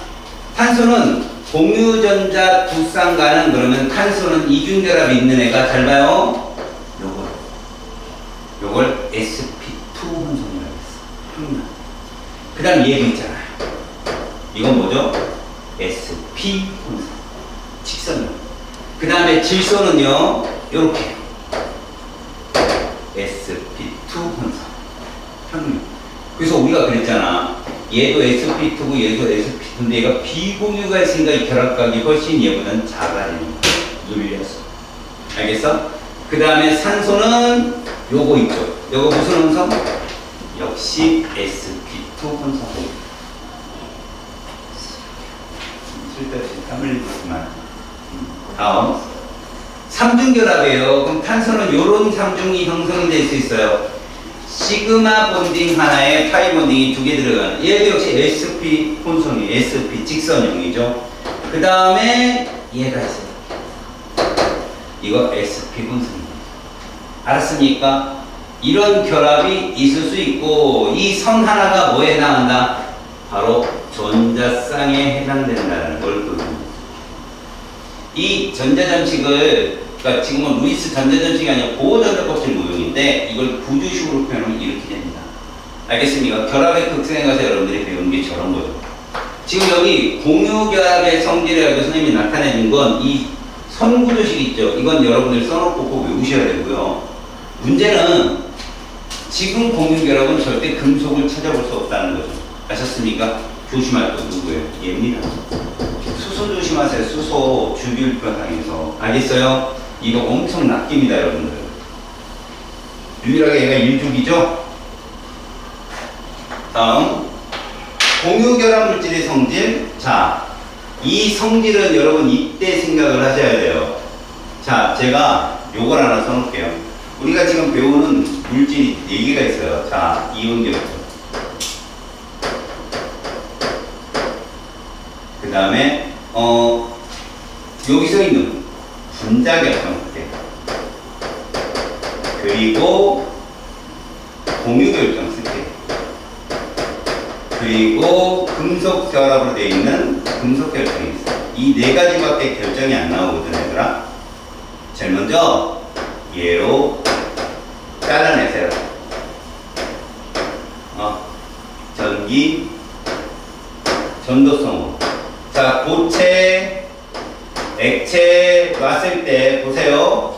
탄소는 공유전자 두 쌍과는 그러면 탄소는 이중결합이 있는 애가 잘 봐요. 요걸 sp2 혼성이라고 했어. 그 다음 얘도 있잖아요. 이건 뭐죠? sp 혼성. 직선형. 그 다음에 질소는요, 요렇게 sp2 혼성. 평균. 그래서 우리가 그랬잖아. 얘도 sp2고 얘도 sp2인데 얘가 비공유가 있으니까 이 결합각이 훨씬 얘보다는 작아지는 거야. 눌렸어. 알겠어? 그 다음에 산소는 요거 있죠. 요거 무슨 혼성? 역시 sp2 혼성. 쓸데없이 땀 흘리지만. 다음. 삼중결합이에요. 그럼 탄소는 요런 삼중이 형성이 될 수 있어요. 시그마 본딩 하나에 파이 본딩이 2개 들어가는. 얘도 역시 sp 혼성이 sp 직선형이죠. 그 다음에 얘가 있어요. 이거 sp 혼성이에요. 알았습니까? 이런 결합이 있을 수 있고, 이 선 하나가 뭐에 해당한다? 바로 전자쌍에 해당된다는 걸 보여줍니다. 이 전자점식을, 그러니까 지금은 루이스 전자점식이 아니라 보호전자법칙 모형인데, 이걸 구주식으로 표현하면 이렇게 됩니다. 알겠습니까? 결합의 극성에 가서 여러분들이 배우는 게 저런 거죠. 지금 여기 공유결합의 성질이라고 선생님이 나타내 준 건 이 선구조식 있죠? 이건 여러분들 써놓고 꼭 외우셔야 되고요. 문제는 지금 공유결합은 절대 금속을 찾아볼 수 없다는 거죠. 아셨습니까? 조심할 거 누구예요? 얘입니다. 수소 조심하세요. 수소 주기율표상에서. 알겠어요? 이거 엄청 낚입니다, 여러분들. 유일하게 얘가 1족이죠? 다음 공유결합 물질의 성질. 자, 이 성질은 여러분 이때 생각을 하셔야 돼요. 자, 제가 요걸 하나 써놓을게요. 우리가 지금 배우는 물질이 4개가 있어요. 자, 이온결합. 그 다음에 여기서 있는 분자결합. 그리고 공유결정 쓸게요. 그리고 금속 결합으로 되어 있는 금속 결정이 있어요. 이 4가지밖에 결정이 안 나오거든, 얘들아. 제일 먼저 얘로 잘라내세요. 전기, 전도성으로. 자, 고체, 액체 놨을 때 보세요.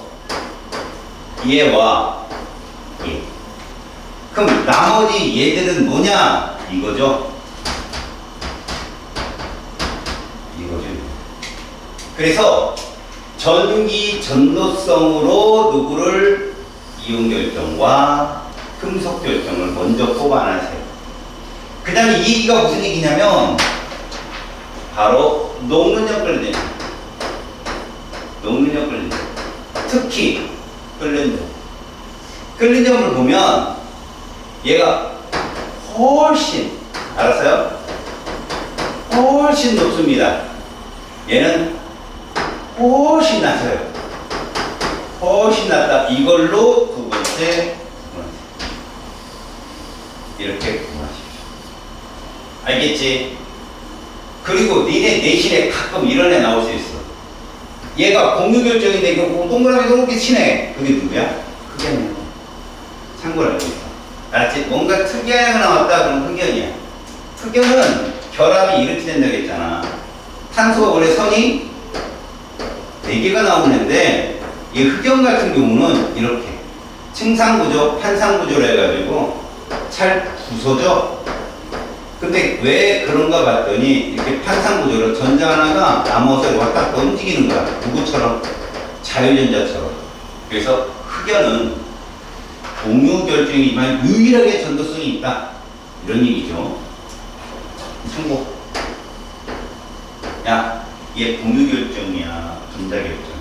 얘와 얘. 그럼 나머지 얘들은 뭐냐? 이거죠. 이거죠. 그래서 전기 전도성으로 누구를 이온결정과 금속결정을 먼저 뽑아내세요. 그 다음에 이 얘기가 무슨 얘기냐면 바로 녹는력 끓는 점. 녹는력 끓는 점. 특히 끓는 점. 끓는 점을 보면 얘가 훨씬, 알았어요? 훨씬 높습니다. 얘는 훨씬 낮아요. 훨씬 낮다. 이걸로 두 번째 이렇게 구분하십시오. 알겠지? 그리고 니네 내신에 가끔 이런 애 나올 수 있어. 얘가 공유결정인데 이거 동그라미 이렇게 치네. 그게 누구야? 흑연이야. 참고로 알고 있어. 알았지? 뭔가 특이하게 나왔다 그러면 흑연이야. 흑연은 결합이 이렇게 된다고 했잖아. 탄소가 원래 선이 4개가 나오는데 이 흑연 같은 경우는 이렇게 층상구조, 판상구조로 해가지고 잘 부서져. 근데 왜 그런가 봤더니 이렇게 판상구조로 전자 하나가 나머지 왔다 갔다 움직이는 거야. 누구처럼? 자유전자처럼. 그래서 흑연은 공유결정이지만 유일하게 전도성이 있다. 이런 얘기죠. 참고. 야, 얘 공유결정이야. 분자결정.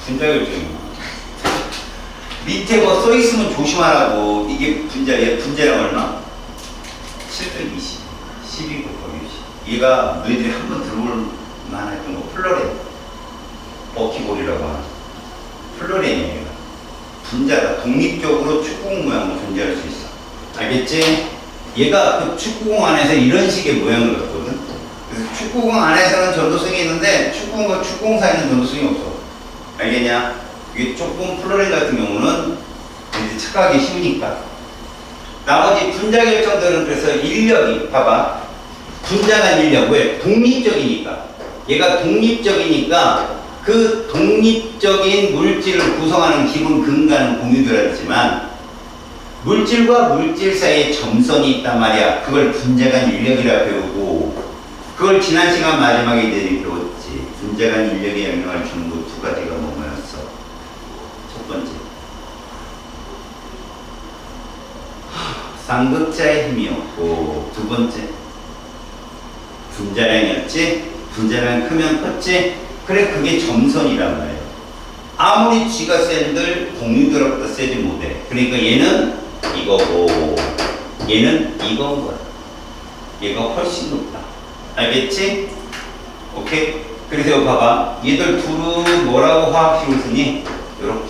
분자결정이야. 밑에 뭐 써있으면 조심하라고. 이게 분자야. 분자량 얼마? 720. 12 곱하기 60. 얘가 너희들이 한번 들어볼 만했던 거 플로렌. 버키볼이라고 하는. 플로렌이에요. 얘가. 분자가 독립적으로 축구공 모양으로 존재할 수 있어. 알겠지? 얘가 그 축구공 안에서 이런 식의 모양을 갖거든. 그래서 축구공 안에서는 전도성이 있는데 축구공과 축구공 사이는 전도성이 없어. 알겠냐? 이게 조금 플로렌 같은 경우는 이제 착각하기 쉬우니까. 나머지 분자 결정들은 그래서 인력이 봐봐. 분자간 인력 왜? 독립적이니까. 얘가 독립적이니까 그 독립적인 물질을 구성하는 기본 근간은 공유결합이지만 물질과 물질 사이에 점선이 있단 말이야. 그걸 분자간 인력이라 배우고 그걸 지난 시간 마지막에 이제 배웠지. 분자간 인력에 영향을 주는 거 두 가지가 뭐였어? 첫 번째, 쌍극자의 힘이었고 두 번째, 분자량이었지. 분자량 크면 컸지. 그래, 그게 점선이란 말이에요. 아무리 쥐가 센들 공유결합보다 세지 못해. 그러니까 얘는 이거고 얘는 이건 거야. 얘가 훨씬 높다. 알겠지? 오케이? 그래서 봐봐. 얘들 둘은 뭐라고 화학식을 쓰니? 요렇게.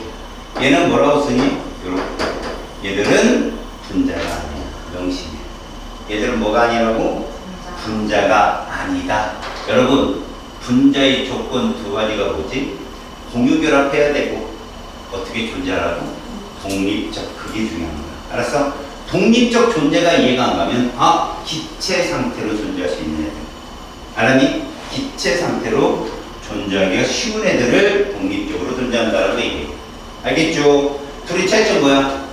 얘는 뭐라고 쓰니? 요렇게. 얘들은 분자가 아니야. 명심해. 얘들은 뭐가 아니라고? 분자가 아니다. 여러분, 분자의 조건 두 가지가 뭐지? 공유결합해야 되고 어떻게 존재하라고? 독립적. 그게 중요한 거야. 알았어? 독립적 존재가 이해가 안 가면 기체 상태로 존재할 수 있는 애들. 알았니? 기체 상태로 존재하기가 쉬운 애들을 독립적으로 존재한다라고 얘기해. 알겠죠? 둘이 차이점 뭐야?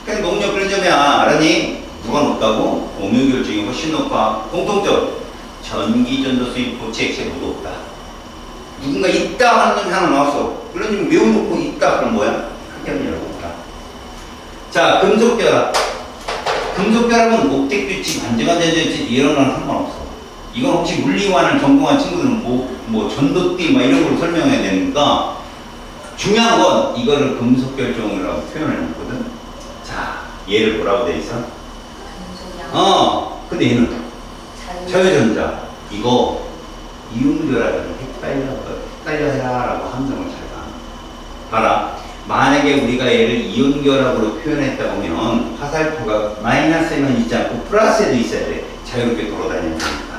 그냥 농력 그런 점이야. 알았니? 누가 높다고? 공유결정이 훨씬 높아. 공통점. 전기전도수의 고체 액체 모두 없다. 누군가 있다 하는 놈이 하나 나왔어. 그런 놈이 매우 높고 있다. 그럼 뭐야? 흑연이라고 없다. 자, 금속결합. 금속결합은 목택규칙, 반증화제규칙 이런 건 상관없어. 이건 혹시 물리관을 전공한 친구들은 뭐 전도띠 막 이런 걸 설명해야 되니까 중요한 건 이거를 금속결정이라고 표현해 놓거든. 자, 얘를 뭐라고 돼 있어? 근데 얘는 자유전자. 이거 이온결합은 헷갈려 해라라고 함정을 잘 가. 봐라. 만약에 우리가 얘를 이온결합으로 표현했다 보면 화살표가 마이너스에만 있지 않고 플러스에도 있어야 돼. 자유롭게 돌아다니는 거니까.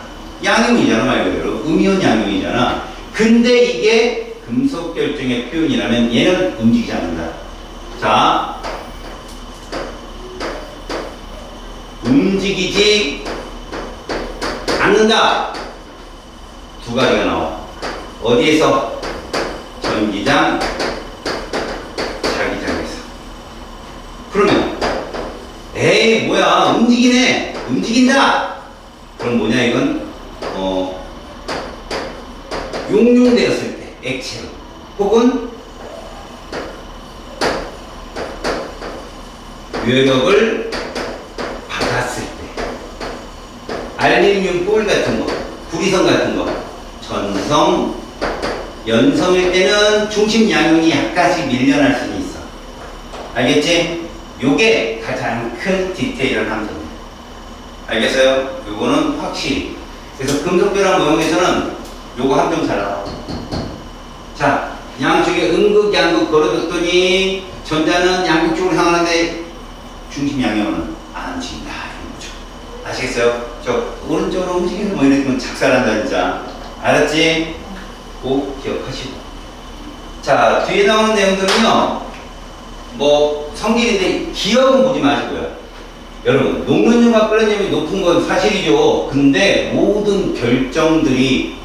양용이잖아, 말 그대로. 음이온 양용이잖아. 근데 이게 금속결정의 표현이라면 얘는 움직이지 않는다. 자, 움직이지 않는다. 두 가지가 나와. 어디에서? 전기장, 자기장에서. 그러면 에이 뭐야, 움직이네. 움직인다. 그럼 뭐냐, 이건 용융되었을 때 액체로 혹은 외력을 받았을 때 알루미늄 볼 같은 거, 구리선 같은 거, 전성, 연성일 때는 중심 양용이 약간씩 밀려날 수는 있어. 알겠지? 요게 가장 큰 디테일한 함정이에요. 알겠어요? 요거는 확실히. 그래서 금속결합 모형에서는 요거 함정 잘 나와. 자, 양쪽에 음극, 양극 걸어뒀더니 전자는 양극 쪽으로 향하는데 중심 양형은 안 움직인다. 이런 거죠. 아시겠어요? 저 오른쪽으로 움직이는 뭐 이러면 작살난다 진짜. 알았지? 꼭 기억하시고. 자, 뒤에 나오는 내용들은요, 뭐 성질인데 기억은 보지 마시고요. 여러분, 녹는율과 끓는율이 높은 건 사실이죠. 근데 모든 결정들이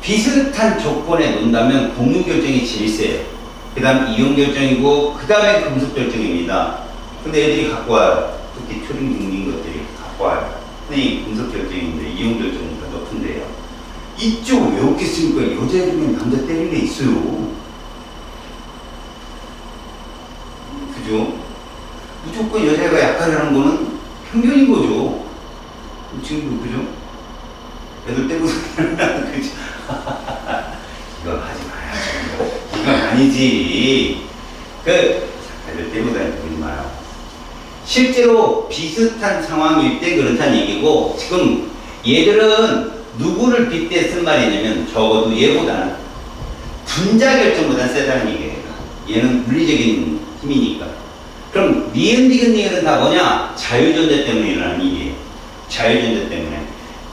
비슷한 조건에 놓는다면 공유 결정이 제일 세요. 그 다음 이온 결정이고, 그 다음에 금속 결정입니다. 근데 애들이 갖고 와요. 특히 초딩 중인 것들이 갖고 와요. 선생님, 금속 결정인데 이온 결정보다 높은데요. 이쪽 왜 없겠습니까? 여자애들은 남자 때리는 애 있어요. 그죠? 무조건 여자가 약하다는 거는 편견인 거죠. 지금도 그죠? 애들 때리고 그죠? 이건 하지 마야죠. 이건 아니지. 애들 때리고 다니지 마요. 실제로 비슷한 상황일 때 그렇다는 얘기고, 지금 얘들은 누구를 빗대 쓴 말이냐면 적어도 얘보다는 분자 결정보다는 세다는 얘기예요. 얘는 물리적인 힘이니까. 그럼 니은, 디귿, 니은은 다 뭐냐? 자유전자 때문에 일어나는 일이에요. 자유전자 때문에.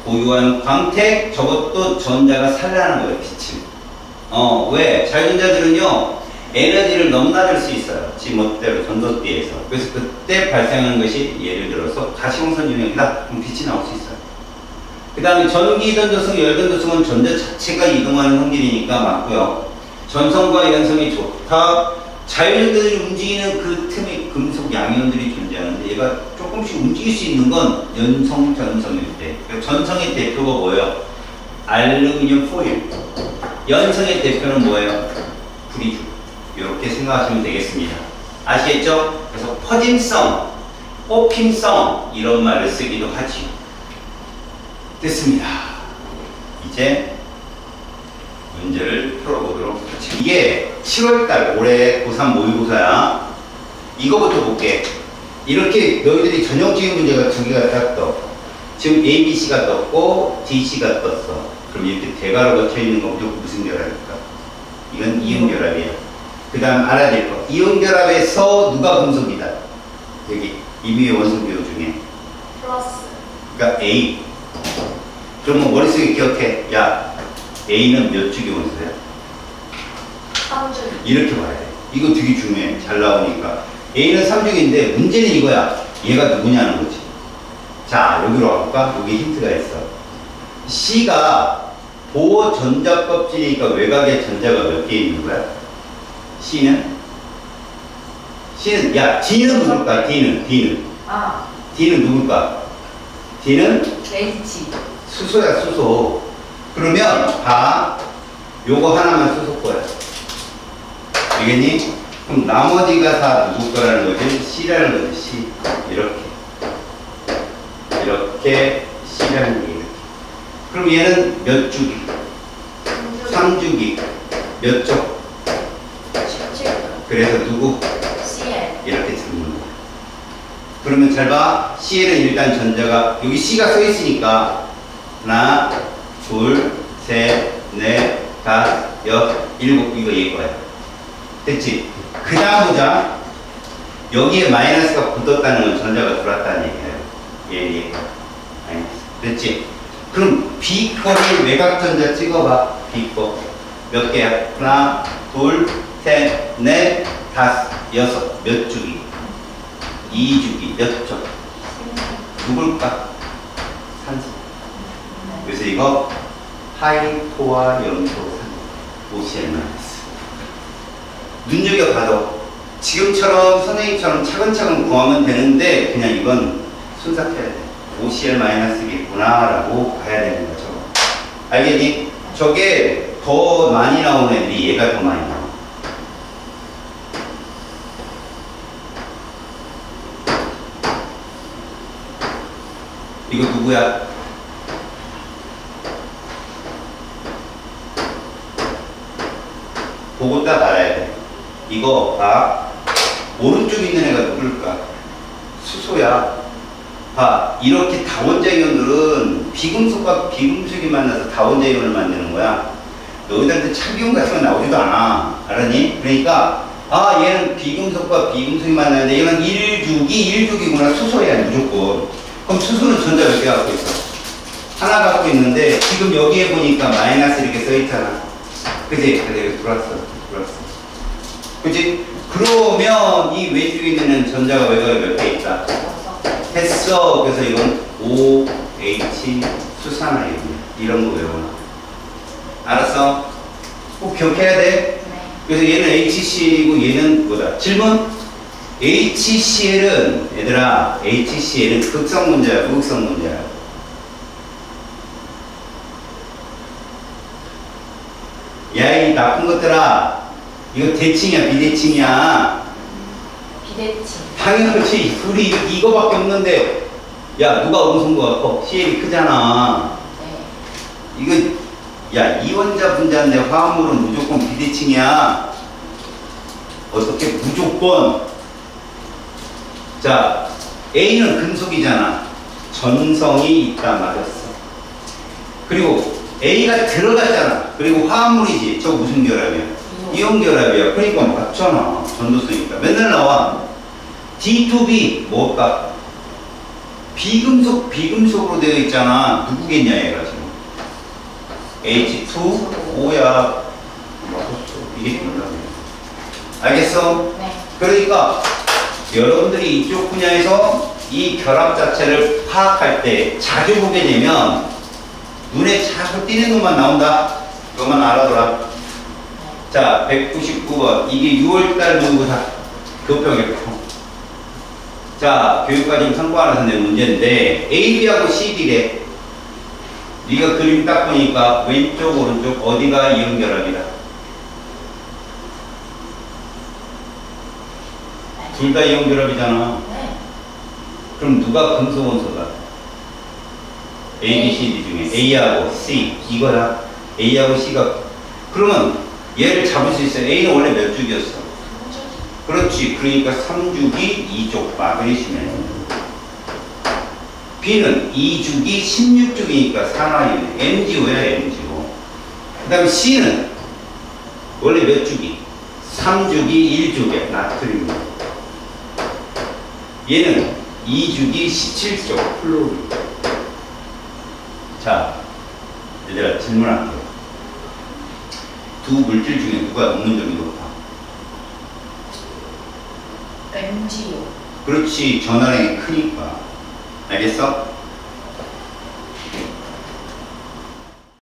고유한 광택, 저것도 전자가 산란하는 거예요, 빛을. 왜? 자유전자들은요, 에너지를 넘나들 수 있어요. 지 멋대로 전도대에서. 그래서 그때 발생하는 것이 예를 들어서 가시광선 유형이다. 그럼 빛이 나올 수 있어요. 그 다음에 전기 전도성, 열 전도성은 전자 자체가 이동하는 성질이니까 맞고요. 전성과 연성이 좋다. 자유전자들이 움직이는 그 틈에 금속 양이온들이 존재하는데 얘가 조금씩 움직일 수 있는 건 연성, 전성일 때. 전성의 대표가 뭐예요? 알루미늄 포일. 연성의 대표는 뭐예요? 브리주. 이렇게 생각하시면 되겠습니다. 아시겠죠? 그래서 퍼짐성, 뽑힘성 이런 말을 쓰기도 하지. 됐습니다. 이제 문제를 풀어보도록 하죠. 이게 7월달 올해 고3 모의고사야. 이거부터 볼게. 이렇게 너희들이 전형적인 문제가 두 개가 딱 떠. 지금 A, B, C가 떴고 D, C가 떴어. 그럼 이렇게 대괄호 걷혀 있는 거 무슨 결합일까? 이건 이온결합이야. 그 다음 알아야 될 거. 이온결합에서 누가 금속이다? 여기 임의의 원소기호 중에 플러스. 그러니까 A. 그러면 머릿속에 기억해. 야, A는 몇 주기 원소야? 3주. 이렇게 봐야 돼. 이거 되게 중요해. 잘 나오니까. A는 3주기인데 문제는 이거야. 얘가 누구냐는 거지. 자, 여기로 와볼까? 여기 힌트가 있어. C가 보호 전자 껍질이니까 외곽에 전자가 몇 개 있는 거야? C는? 야, D는 누굴까? D는. D는 누굴까? D는? H. 수소야, 수소. 그러면 봐. 요거 하나만 수소 거야. 알겠니? 그럼 나머지가 다 누구 거라는 거지? C라는 거지, C. 이렇게 C라는 게 이렇게. 그럼 얘는 몇 주기? 3주기. 몇 쪽? 17. 그래서 누구? CL. 이렇게 잡는 거야. 그러면 잘 봐. C에는 일단 전자가, 여기 C가 써 있으니까, 하나, 둘, 셋, 넷, 다섯, 여섯, 일곱, 이거 얘 거야. 됐지? 그 다음 보자. 여기에 마이너스가 붙었다는 건 전자가 들어왔다는 얘기예요. 얘. 됐지? 그럼 B 거를 외곽 전자 찍어봐. B 거. 몇 개야? 하나, 둘, 셋, 넷, 다섯, 여섯. 몇 주기? 2주기. 몇 쪽? 누굴까? 산소. 그래서 이거 하이토와 염소 OCL만 했어. 눈여겨봐도 지금처럼 선생님처럼 차근차근 구하면 되는데 그냥 이건 순삭해야 돼. OCL-겠구나 라고 봐야 되는 거죠. 알겠니? 저게 더 많이 나오는 애들이 얘가 더 많이 나와. 이거 누구야? 보고 딱 알아야 돼. 이거 봐. 오른쪽에 있는 애가 누굴까? 수소야. 봐. 이렇게 다원자 이온들은 비금속과 비금속이 만나서 다원자 이온을 만드는 거야. 너희들한테 참기운 같은 거 나오지도 않아. 알았니? 그러니까 얘는 비금속과 비금속이 만나는데 얘는 1주기구나. 수소야 무조건. 그럼 수소는 전자 몇 개 갖고 있어? 하나 갖고 있는데 지금 여기에 보니까 마이너스 이렇게 써 있잖아. 그지? 그대로 들어왔어. 그지? 그러면 이 왼쪽에 있는 전자가 외곽에 몇 개 있다? 했어. 그래서 이건 OH 수산화이온 이런 거 외워놔. 알았어? 꼭 기억해야 돼. 네. 그래서 얘는 HCl이고 얘는 뭐다? 질문? HCl은 얘들아 HCl은 극성 문제야, 무극성 문제야? 야, 이 나쁜 것들아, 이거 대칭이야, 비대칭이야? 비대칭. 당연하지. 둘이 이거밖에 없는데, 야, 누가 음성도가 커? CL이 크잖아. 네. 이거, 야, 이원자 분자인데 화합물은 무조건 비대칭이야. 어떻게 무조건? 자, A는 금속이잖아. 전성이 있다, 맞았어. 그리고 A가 들어갔잖아. 그리고 화합물이지. 저 무슨 결합이야? 이온 결합이야. 그러니까 맞잖아. 전도성이니까. 맨날 나와. D2B 뭘까? 비금속으로 되어 있잖아. 누구겠냐 얘가 지금. H2O야. 맞았어. 이게 결합이야. 알겠어? 네. 그러니까 여러분들이 이쪽 분야에서 이 결합 자체를 파악할 때 자주 보게 되면 눈에 자꾸 띄는 것만 나온다. 그것만 알아둬라. 자, 199번. 이게 6월달 모의고사 교표겠고. 자, 교육과정 참고하는 내 문제인데 A, B하고 C, D래. 네가 그림 딱 보니까 왼쪽, 오른쪽 어디가 이온 결합이다? 둘 다 이온 결합이잖아. 네. 그럼 누가 금속 원소다? A, B, C, D 중에 A하고 C 이거야. A하고 C가 그러면 얘를 잡을 수 있어요. A는 원래 몇 죽이었어? 그렇지. 그러니까 3주기 2족 막으시면 B는 2주기 16주기니까 산화이온 MgO야 MgO. 그 다음에 C는 원래 몇 주기? 3주기 1족이야 나트륨. 얘는 2주기 17족 플로리. 자, 얘들아 질문할게요. 두 물질 중에 누가 응문점이 높아? MgO. 그렇지. 전환량이 크니까. 알겠어?